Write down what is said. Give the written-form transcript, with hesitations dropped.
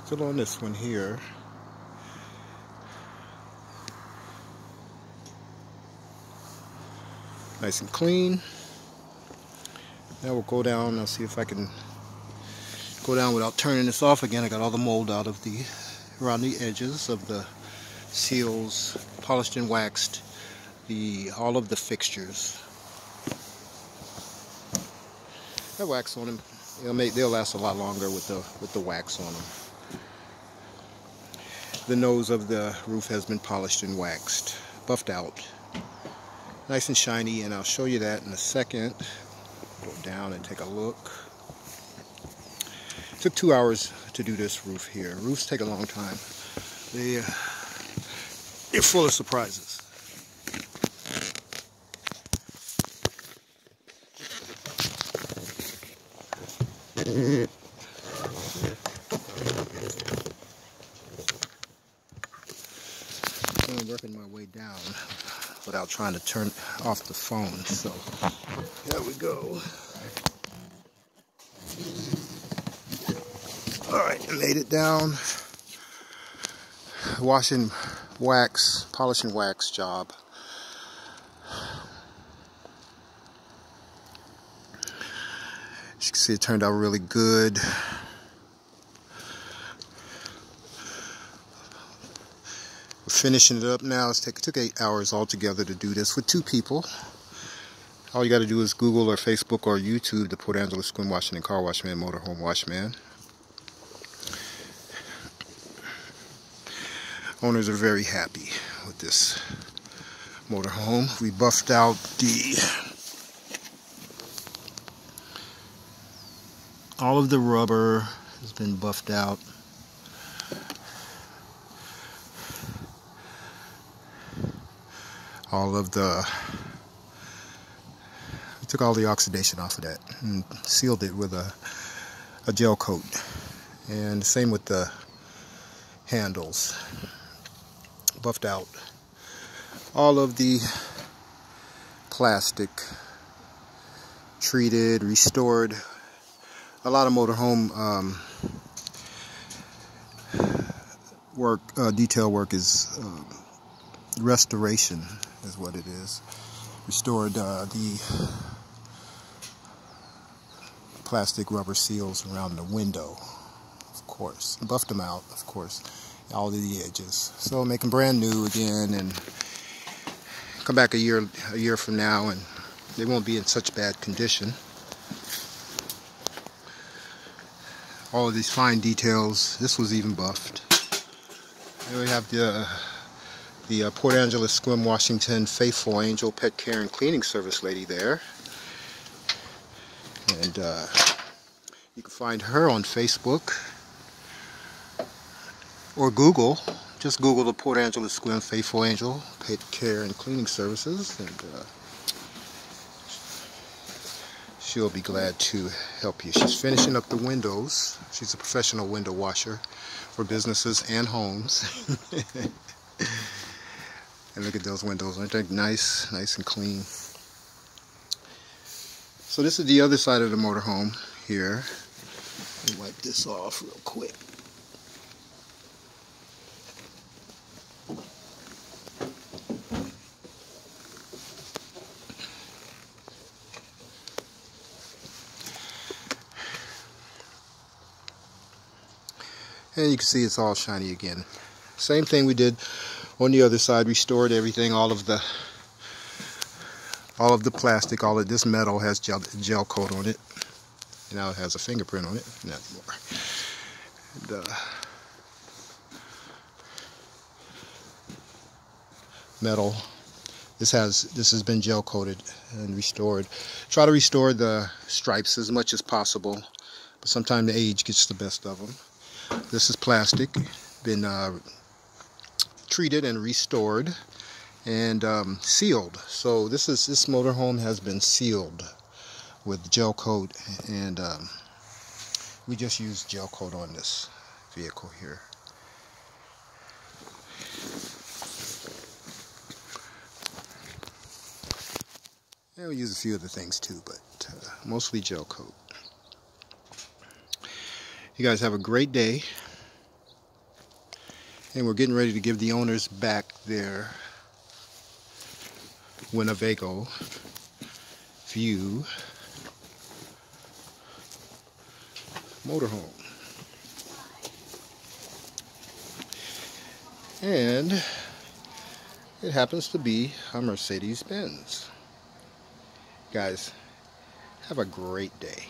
Still on this one here. Nice and clean. Now we'll go down. I'll see if I can go down without turning this off again. I got all the mold out of around the edges of the seals, polished and waxed all of the fixtures. That wax on them, they'll last a lot longer with the wax on them. The nose of the roof has been polished and waxed, buffed out, nice and shiny, and I'll show you that in a second. Go down and take a look. It took 2 hours to do this roof here. Roofs take a long time. They're full of surprises. I'm working my way down without trying to turn off the phone. So there we go. Alright, I made it down. Wash and wax, polish and wax job. As you can see, it turned out really good. We're finishing it up now. It took 8 hours altogether to do this with 2 people. All you got to do is Google or Facebook or YouTube the Port Angeles-Sequim Washington Car Wash Man, Motorhome Wash Man. Owners are very happy with this motorhome. We buffed out all of the rubber has been buffed out. We took all the oxidation off of that and sealed it with a gel coat. And the same with the handles. Buffed out all of the plastic, treated, restored. A lot of motorhome work, detail work is restoration is what it is. Restored the plastic rubber seals around the window, of course. Buffed them out, of course, all of the edges. So make them brand new again, and come back a year from now, and they won't be in such bad condition. All of these fine details. This was even buffed. Here we have the Port Angeles-Sequim, Washington Faithful Angel Pet Care and Cleaning Service lady there. And you can find her on Facebook or Google. Just Google the Port Angeles-Sequim Faithful Angel Pet Care and Cleaning Services, and she'll be glad to help you. She's finishing up the windows. She's a professional window washer for businesses and homes. And look at those windows. Aren't they nice and clean? So this is the other side of the motorhome here. Let me wipe this off real quick. And you can see it's all shiny again. Same thing we did on the other side. Restored everything. All of the plastic, all of this metal has gel coat on it. Now it has a fingerprint on it. Not anymore. And, metal. This has been gel coated and restored. Try to restore the stripes as much as possible, but sometimes the age gets the best of them. This is plastic, been treated and restored and sealed. So this motorhome has been sealed with gel coat, and we just used gel coat on this vehicle here. And we use a few other things too, but mostly gel coat. You guys have a great day. And we're getting ready to give the owners back their Winnebago Veiw motorhome. And it happens to be a Mercedes Benz. Guys, have a great day.